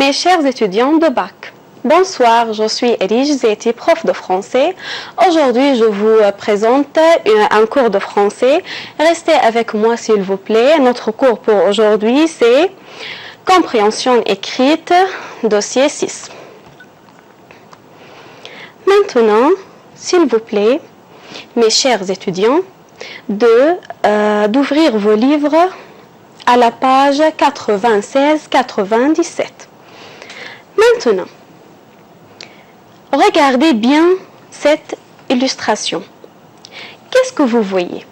Mes chers étudiants de bac, bonsoir, je suis Elige Zeti, prof de français. Aujourd'hui, je vous présente un cours de français. Restez avec moi s'il vous plaît. Notre cours pour aujourd'hui, c'est compréhension écrite, dossier 6. Maintenant, s'il vous plaît, mes chers étudiants, d'ouvrir vos livres à la page 96-97. Maintenant, regardez bien cette illustration. Qu'est-ce que vous voyez?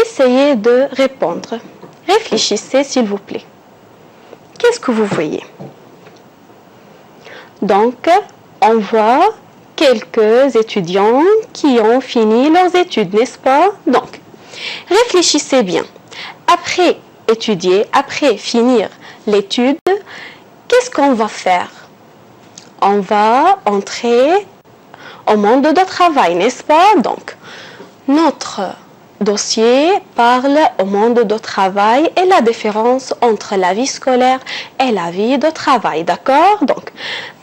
Essayez de répondre. Réfléchissez s'il vous plaît. Qu'est-ce que vous voyez? Donc, on voit quelques étudiants qui ont fini leurs études, n'est-ce pas? Donc, réfléchissez bien. Après étudier, après finir l'étude, qu'est-ce qu'on va faire? On va entrer au monde de travail, n'est-ce pas? Donc, notre dossier parle au monde de travail et la différence entre la vie scolaire et la vie de travail, d'accord? Donc,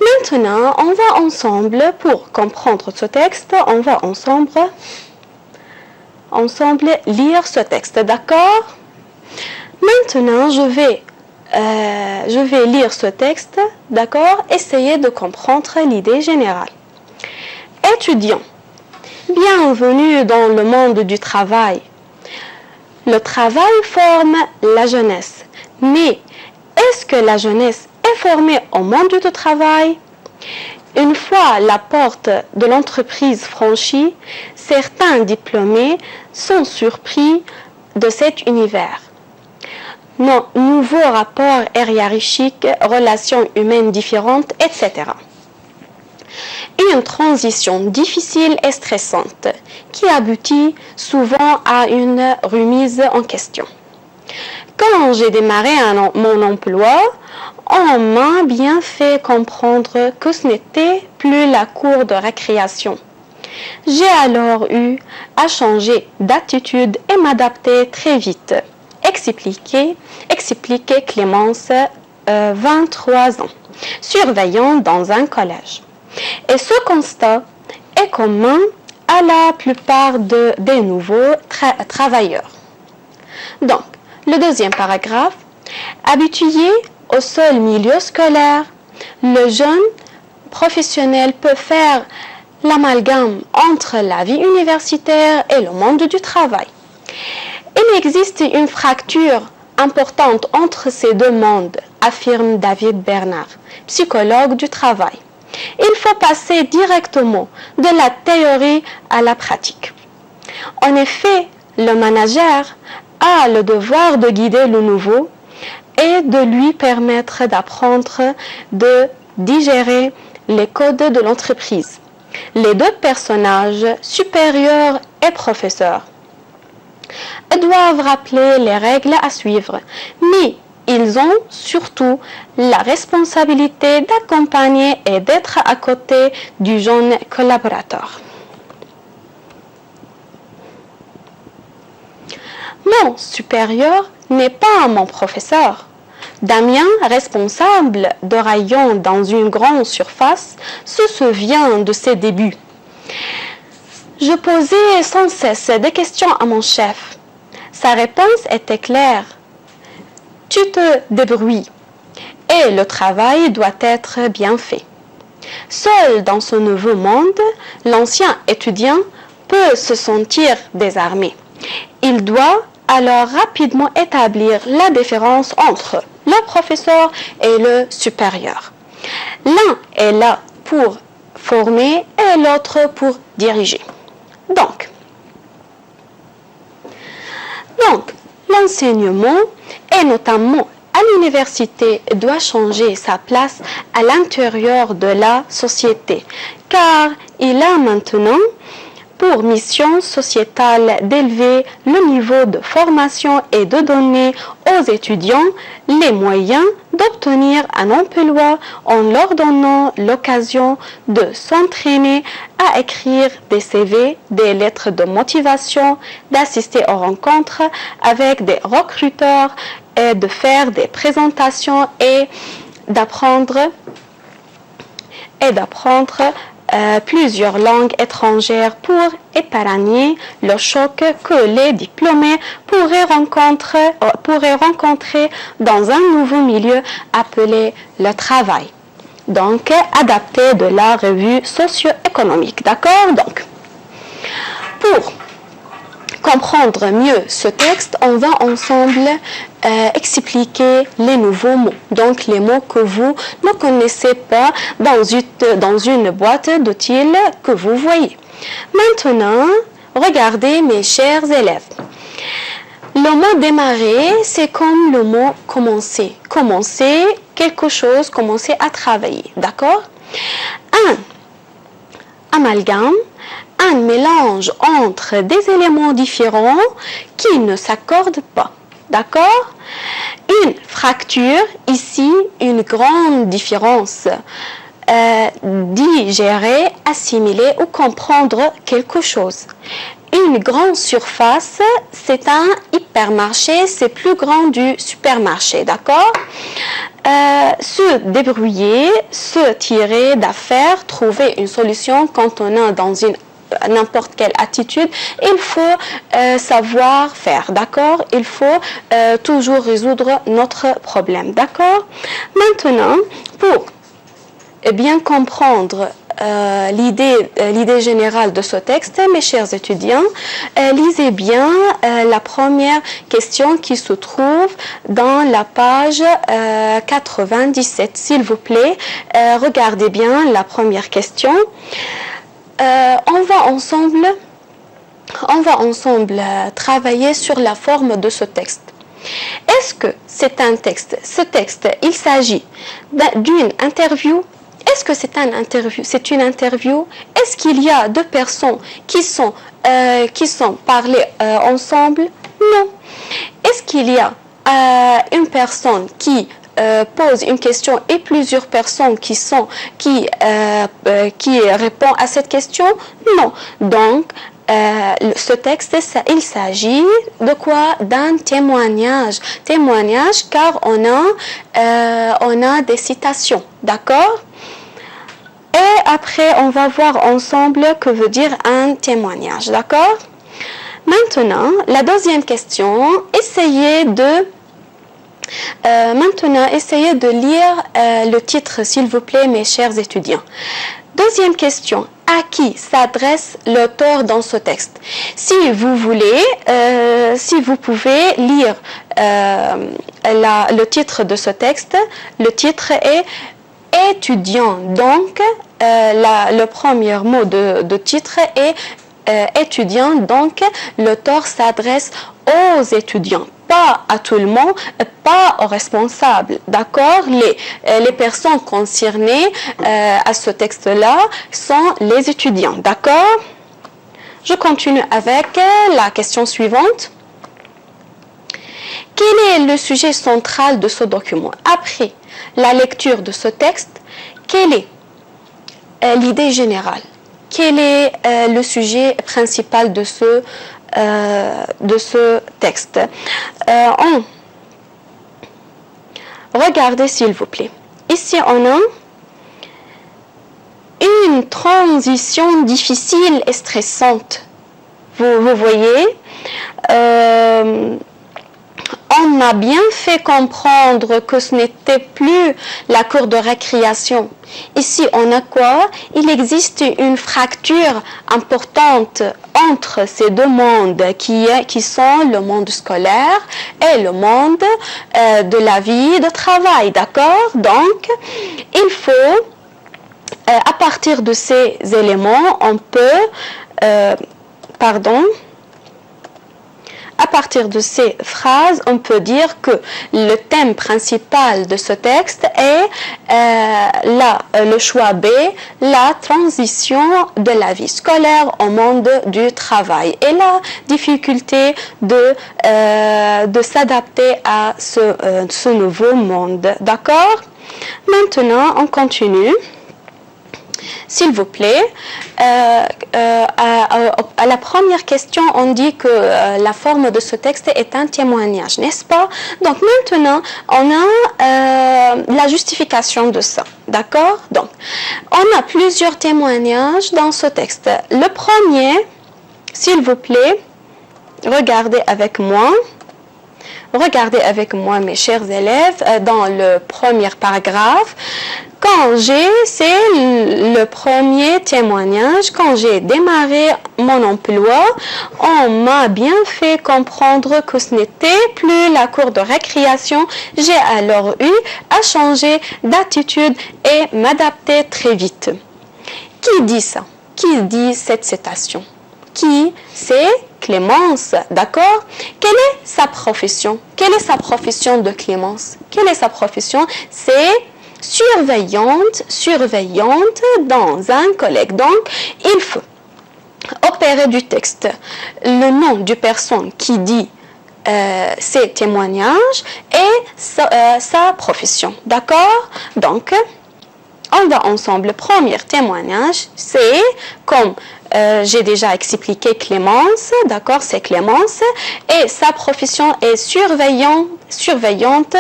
maintenant, on va ensemble, pour comprendre ce texte, on va ensemble lire ce texte, d'accord? Maintenant, je vais lire ce texte, d'accord? Essayez de comprendre l'idée générale. Étudiants, bienvenue dans le monde du travail. Le travail forme la jeunesse. Mais est-ce que la jeunesse est formée au monde du travail? Une fois la porte de l'entreprise franchie, certains diplômés sont surpris de cet univers. Nos nouveaux rapports hiérarchiques, relations humaines différentes, etc. Une transition difficile et stressante qui aboutit souvent à une remise en question. Quand j'ai démarré mon emploi, on m'a bien fait comprendre que ce n'était plus la cour de récréation. J'ai alors eu à changer d'attitude et m'adapter très vite. Expliquait Clémence, 23 ans, surveillant dans un collège. Et ce constat est commun à la plupart des nouveaux travailleurs. Donc, le deuxième paragraphe, habitué au seul milieu scolaire, le jeune professionnel peut faire l'amalgame entre la vie universitaire et le monde du travail. Il existe une fracture importante entre ces deux mondes, affirme David Bernard, psychologue du travail. Il faut passer directement de la théorie à la pratique. En effet, le manager a le devoir de guider le nouveau et de lui permettre d'apprendre, de digérer les codes de l'entreprise. Les deux personnages, supérieurs et professeurs, doivent rappeler les règles à suivre, mais ils ont surtout la responsabilité d'accompagner et d'être à côté du jeune collaborateur. Mon supérieur n'est pas mon professeur. Damien, responsable de rayon dans une grande surface, se souvient de ses débuts. Je posais sans cesse des questions à mon chef. Sa réponse était claire. Tu te débrouilles et le travail doit être bien fait. Seul dans ce nouveau monde, l'ancien étudiant peut se sentir désarmé. Il doit alors rapidement établir la différence entre le professeur et le supérieur. L'un est là pour former et l'autre pour diriger. Donc, l'enseignement, et notamment à l'université, doit changer sa place à l'intérieur de la société, car il a maintenant pour mission sociétale d'élever le niveau de formation et de donner aux étudiants les moyens d'obtenir un emploi en leur donnant l'occasion de s'entraîner à écrire des CV, des lettres de motivation, d'assister aux rencontres avec des recruteurs de faire des présentations et d'apprendre plusieurs langues étrangères pour épargner le choc que les diplômés pourraient rencontrer dans un nouveau milieu appelé le travail. Donc, adapté de la revue socio-économique. D'accord? Donc, pour comprendre mieux ce texte, on va ensemble expliquer les nouveaux mots. Donc, les mots que vous ne connaissez pas dans une boîte d'outils que vous voyez. Maintenant, regardez mes chers élèves. Le mot démarrer, c'est comme le mot commencer. Commencer quelque chose, commencer à travailler. D'accord? Un amalgame, un mélange entre des éléments différents qui ne s'accordent pas. D'accord? Une fracture, ici, une grande différence. Digérer, assimiler ou comprendre quelque chose. Une grande surface, c'est un hypermarché, c'est plus grand du supermarché, d'accord? Se débrouiller, se tirer d'affaire, trouver une solution quand on est dans n'importe quelle attitude, il faut savoir faire, d'accord? Il faut toujours résoudre notre problème, d'accord? Maintenant, pour bien comprendre l'idée générale de ce texte, mes chers étudiants, lisez bien la première question qui se trouve dans la page 97. S'il vous plaît, regardez bien la première question. On va ensemble travailler sur la forme de ce texte. Est-ce que c'est un texte? Ce texte, il s'agit d'une interview. Est-ce que c'est une interview? Est-ce qu'il y a deux personnes qui sont parlées ensemble? Non. Est-ce qu'il y a une personne qui pose une question et plusieurs personnes qui répondent à cette question? Non. Donc, ce texte, il s'agit de quoi? D'un témoignage. Témoignage car on a des citations. D'accord? Et après, on va voir ensemble que veut dire un témoignage. D'accord? Maintenant, la deuxième question, essayez de lire le titre, s'il vous plaît, mes chers étudiants. Deuxième question, à qui s'adresse l'auteur dans ce texte? Si vous voulez, si vous pouvez lire le titre de ce texte, le titre est étudiant. Donc, le premier mot de titre est étudiant. Donc, l'auteur s'adresse aux étudiants, pas à tout le monde, pas aux responsables. D'accord? Les personnes concernées à ce texte-là sont les étudiants. D'accord? Je continue avec la question suivante. Quel est le sujet central de ce document? Après la lecture de ce texte, quelle est l'idée générale? Quel est le sujet principal de ce texte? Regardez s'il vous plaît. Ici, on a une transition difficile et stressante. Vous voyez, on a bien fait comprendre que ce n'était plus la cour de récréation. Ici, on a quoi? Il existe une fracture importante entre ces deux mondes qui sont le monde scolaire et le monde de la vie de travail. D'accord? Donc, il faut, à partir de ces éléments, on peut, à partir de ces phrases, on peut dire que le thème principal de ce texte est le choix B, la transition de la vie scolaire au monde du travail et la difficulté de s'adapter à ce nouveau monde. D'accord? Maintenant, on continue. s'il vous plaît, à la première question, on dit que la forme de ce texte est un témoignage, n'est-ce pas? Donc maintenant, on a la justification de ça, d'accord? Donc, on a plusieurs témoignages dans ce texte. Le premier, s'il vous plaît, regardez avec moi. Regardez avec moi, mes chers élèves, dans le premier paragraphe. Quand c'est le premier témoignage. Quand j'ai démarré mon emploi, on m'a bien fait comprendre que ce n'était plus la cour de récréation. J'ai alors eu à changer d'attitude et m'adapter très vite. Qui dit ça? Qui dit cette citation? Qui? C'est Clémence, d'accord? Quelle est sa profession? Quelle est sa profession de Clémence? Quelle est sa profession? C'est surveillante dans un collège. Donc, il faut opérer du texte le nom du personne qui dit ses témoignages et sa profession, d'accord? Donc, on va ensemble. Le premier témoignage, c'est comme j'ai déjà expliqué Clémence, d'accord, c'est Clémence, et sa profession est surveillante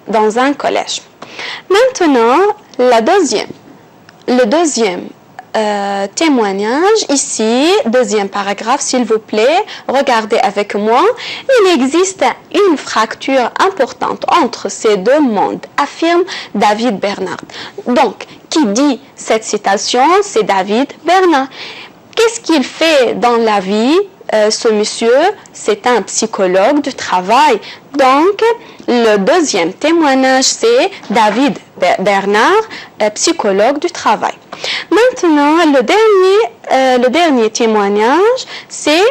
dans un collège. Maintenant, le deuxième témoignage, ici, deuxième paragraphe, s'il vous plaît, regardez avec moi. Il existe une fracture importante entre ces deux mondes, affirme David Bernard. Donc, qui dit cette citation, c'est David Bernard. Qu'est-ce qu'il fait dans la vie? Ce monsieur, c'est un psychologue du travail. Donc, le deuxième témoignage, c'est David Bernard, psychologue du travail. Maintenant, le dernier témoignage, c'est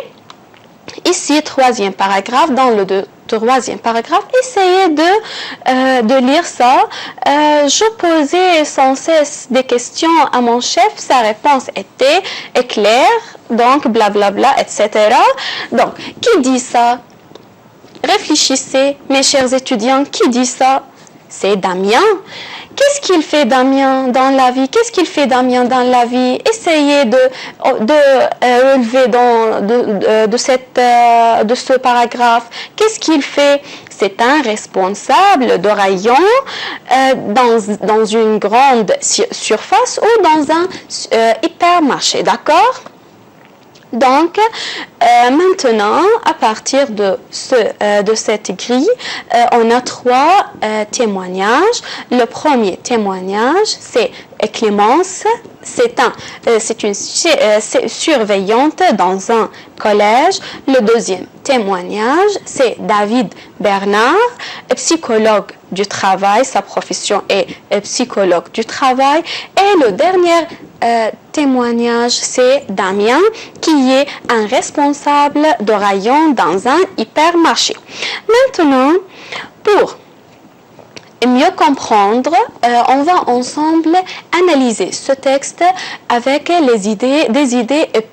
ici, troisième paragraphe, dans le troisième paragraphe. Essayez de lire ça. Je posais sans cesse des questions à mon chef. Sa réponse était claire, donc blablabla, etc. Donc, qui dit ça? Réfléchissez, mes chers étudiants, qui dit ça? C'est Damien. Qu'est-ce qu'il fait Damien dans la vie? Qu'est-ce qu'il fait Damien dans la vie? Essayez de relever de ce paragraphe. Qu'est-ce qu'il fait? C'est un responsable de rayon dans une grande surface ou dans un hypermarché, d'accord? Donc, maintenant, à partir de cette grille, on a trois témoignages. Le premier témoignage, c'est Clémence. C'est une surveillante dans un collège. Le deuxième témoignage, c'est David Bernard, psychologue du travail. Sa profession est psychologue du travail. Et le dernier témoignage, c'est Damien, qui est un responsable de rayon dans un hypermarché. Maintenant, pour mieux comprendre, on va ensemble analyser ce texte avec des idées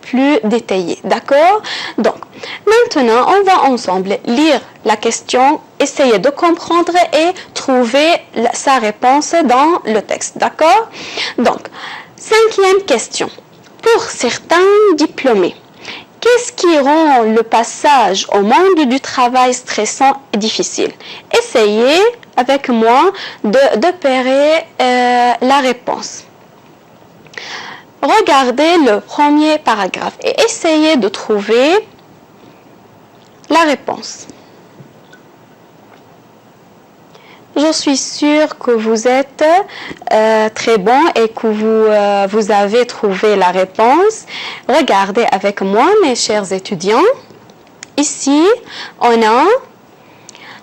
plus détaillées, d'accord? Donc, maintenant, on va ensemble lire la question, essayer de comprendre et trouver sa réponse dans le texte, d'accord? Donc, cinquième question. Pour certains diplômés, qu'est-ce qui rend le passage au monde du travail stressant et difficile? Essayez avec moi d'opérer la réponse. Regardez le premier paragraphe et essayez de trouver la réponse. Je suis sûre que vous êtes très bon et que vous avez trouvé la réponse. Regardez avec moi, mes chers étudiants. Ici, on a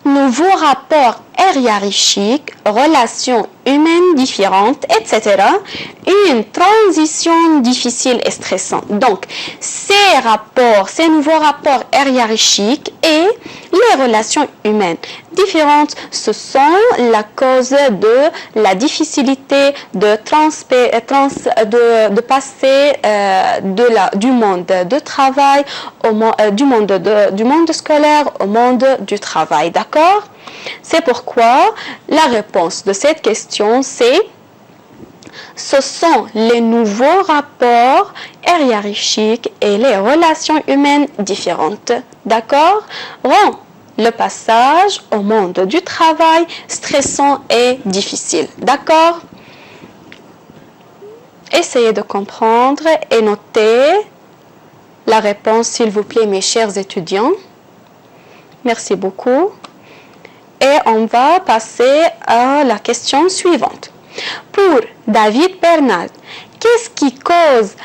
nouveau rapport hiérarchique, relations humaines différentes, etc. Une transition difficile et stressante. Donc, ces nouveaux rapports hiérarchiques et les relations humaines différentes, ce sont la cause de la difficulté de passer du monde de travail du monde scolaire au monde du travail. D'accord? C'est pourquoi la réponse de cette question, c'est ce sont les nouveaux rapports hiérarchiques et les relations humaines différentes, d'accord, rend le passage au monde du travail stressant et difficile, d'accord? Essayez de comprendre et notez la réponse, s'il vous plaît, mes chers étudiants. Merci beaucoup. Et on va passer à la question suivante. Pour David Bernard, qu'est-ce qui cause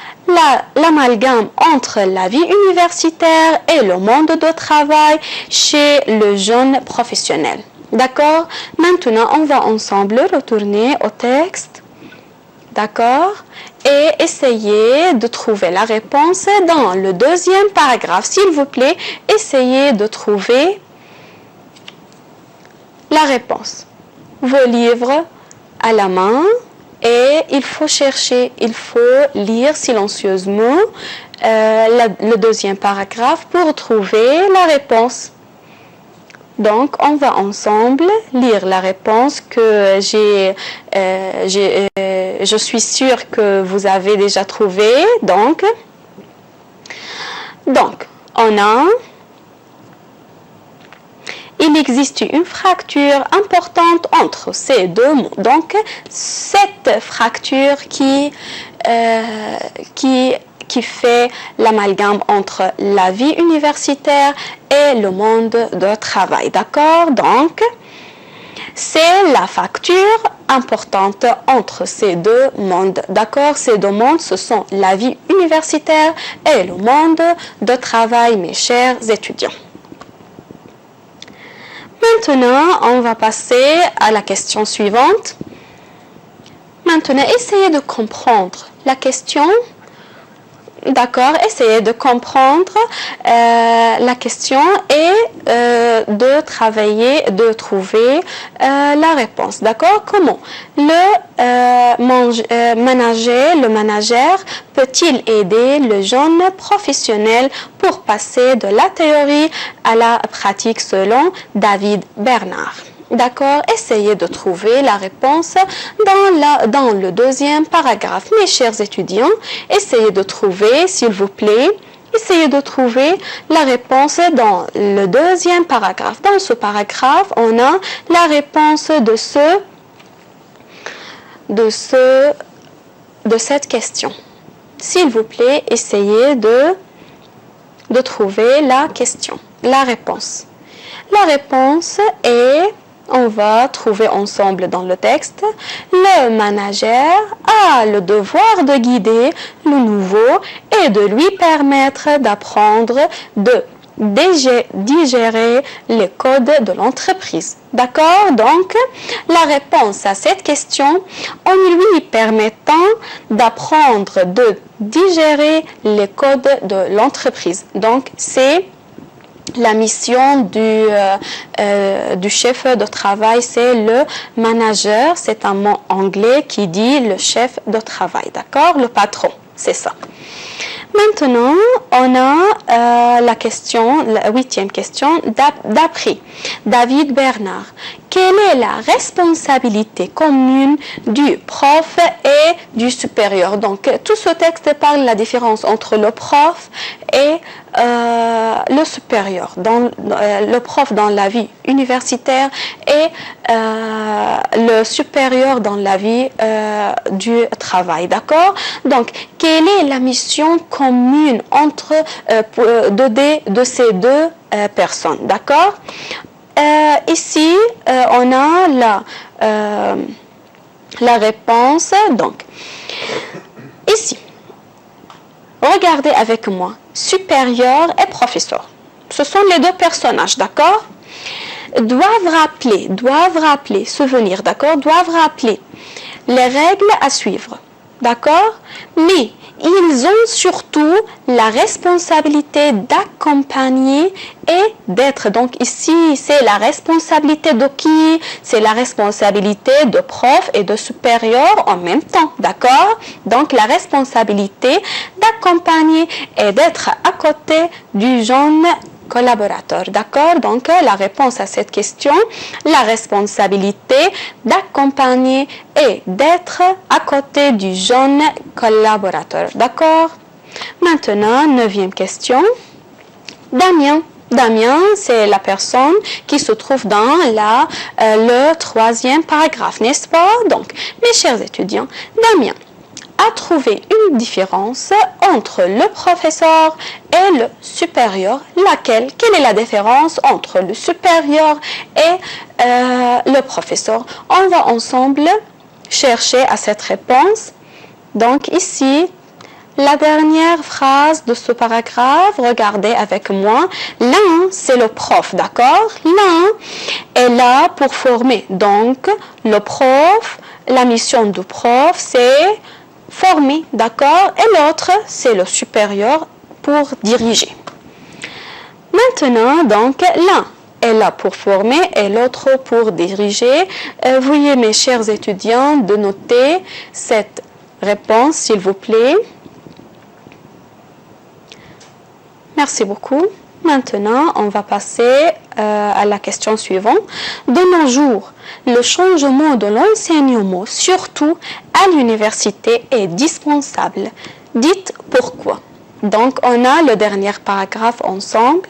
l'amalgame entre la vie universitaire et le monde du travail chez le jeune professionnel? D'accord? Maintenant, on va ensemble retourner au texte. D'accord? Et essayer de trouver la réponse dans le deuxième paragraphe. S'il vous plaît, essayez de trouver la réponse. Vos livres à la main et il faut chercher, il faut lire silencieusement le deuxième paragraphe pour trouver la réponse. Donc, on va ensemble lire la réponse que je suis sûre que vous avez déjà trouvée. Donc, on a... Il existe une fracture importante entre ces deux mots. Donc, cette fracture qui fait l'amalgame entre la vie universitaire et le monde du travail. D'accord? Donc, c'est la fracture importante entre ces deux mondes. D'accord? Ces deux mondes, ce sont la vie universitaire et le monde du travail, mes chers étudiants. Maintenant, on va passer à la question suivante. Maintenant, essayez de comprendre la question. D'accord, essayez de comprendre la question et de travailler, de trouver la réponse. D'accord, comment le manager peut-il aider le jeune professionnel pour passer de la théorie à la pratique selon David Bernard? D'accord, essayez de trouver la réponse dans le deuxième paragraphe. Mes chers étudiants, essayez de trouver, s'il vous plaît, essayez de trouver la réponse dans le deuxième paragraphe. Dans ce paragraphe, on a la réponse de cette question. S'il vous plaît, essayez de trouver la question, la réponse. La réponse est... On va trouver ensemble dans le texte, le manager a le devoir de guider le nouveau et de lui permettre d'apprendre de digérer les codes de l'entreprise. D'accord? Donc, la réponse à cette question, en lui permettant d'apprendre de digérer les codes de l'entreprise. Donc, c'est la mission du chef de travail, c'est le manager. C'est un mot anglais qui dit le chef de travail. D'accord? Le patron, c'est ça. Maintenant, on a la huitième question d'après David Bernard. Quelle est la responsabilité commune du prof et du supérieur? Donc, tout ce texte parle de la différence entre le prof et le supérieur, le prof dans la vie universitaire et le supérieur dans la vie du travail. D'accord? Donc, quelle est la mission commune de ces deux personnes? D'accord? Ici, on a la réponse. Donc, ici, regardez avec moi, supérieur et professeur. Ce sont les deux personnages, d'accord? Doivent rappeler, souvenir, d'accord? Doivent rappeler les règles à suivre, d'accord? Mais ils ont surtout la responsabilité d'accompagner et d'être. Donc ici, c'est la responsabilité de qui? C'est la responsabilité de prof et de supérieur en même temps, d'accord? Donc la responsabilité d'accompagner et d'être à côté du jeune collaborateur. D'accord? Donc, la réponse à cette question, la responsabilité d'accompagner et d'être à côté du jeune collaborateur. D'accord? Maintenant, 9e question. Damien. Damien, c'est la personne qui se trouve dans le 3e paragraphe, n'est-ce pas? Donc, mes chers étudiants, Damien a trouvé une différence entre le professeur et le supérieur. Laquelle? Quelle est la différence entre le supérieur et le professeur? On va ensemble chercher à cette réponse. Donc ici, la dernière phrase de ce paragraphe, regardez avec moi. L'un, c'est le prof, d'accord? L'un est là pour former. Donc, le prof, la mission du prof, c'est former, d'accord? Et l'autre, c'est le supérieur pour diriger. Maintenant, donc, l'un est là pour former et l'autre pour diriger. Veuillez, mes chers étudiants, de noter cette réponse, s'il vous plaît. Merci beaucoup. Maintenant, on va passer à la question suivante. De nos jours, le changement de l'enseignement, surtout à l'université, est dispensable. Dites pourquoi. Donc, on a le dernier paragraphe ensemble.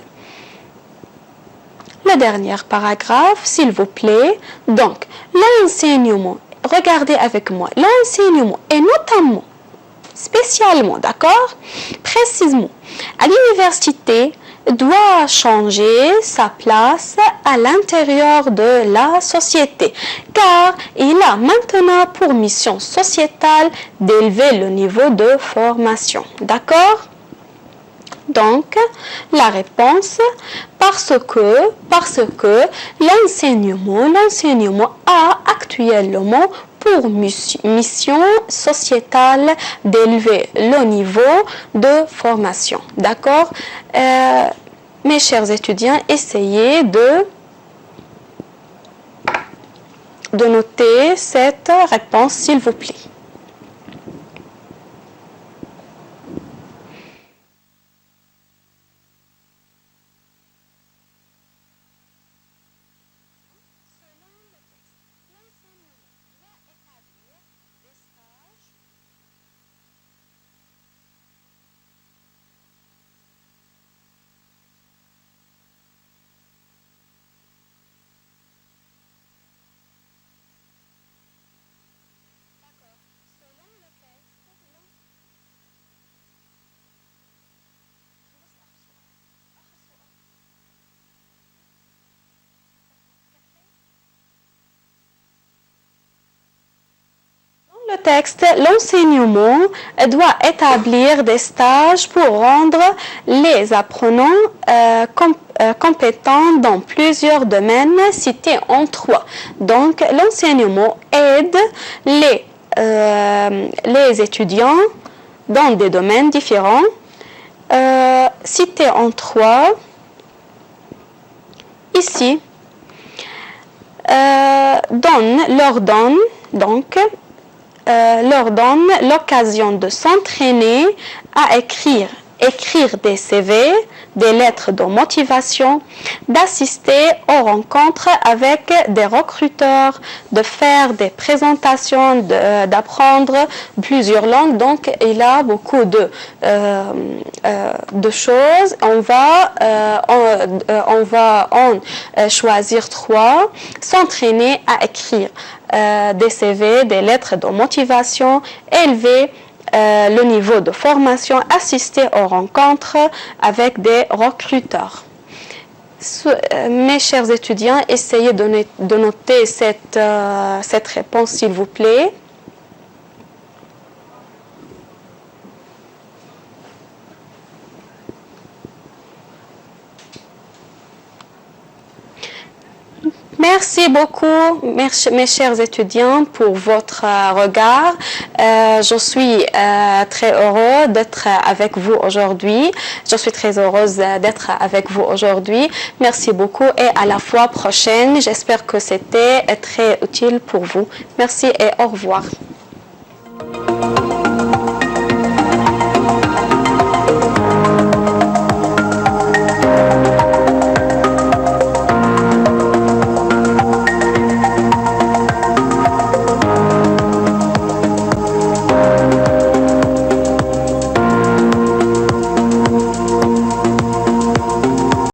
Le dernier paragraphe, s'il vous plaît. Donc, l'enseignement, regardez avec moi, l'enseignement est notamment, spécialement, d'accord, précisément, à l'université, doit changer sa place à l'intérieur de la société, car il a maintenant pour mission sociétale d'élever le niveau de formation. D'accord? Donc, la réponse, parce que l'enseignement a actuellement pour mission sociétale d'élever le niveau de formation. D'accord? Mes chers étudiants, essayez de noter cette réponse, s'il vous plaît. Le texte, l'enseignement doit établir des stages pour rendre les apprenants compétents dans plusieurs domaines cités en 3. Donc, l'enseignement aide les étudiants dans des domaines différents, cités en 3. Ici, leur donne l'occasion de s'entraîner à écrire des CV, des lettres de motivation, d'assister aux rencontres avec des recruteurs, de faire des présentations, d'apprendre plusieurs langues. Donc, il y a beaucoup de choses. On va en choisir 3. S'entraîner à écrire des CV, des lettres de motivation, élever le niveau de formation, assister aux rencontres avec des recruteurs. Mes chers étudiants, essayez de noter cette réponse, s'il vous plaît. Merci beaucoup, mes chers étudiants, pour votre regard. Je suis très heureuse d'être avec vous aujourd'hui. Je suis très heureuse d'être avec vous aujourd'hui. Merci beaucoup et à la fois prochaine. J'espère que c'était très utile pour vous. Merci et au revoir.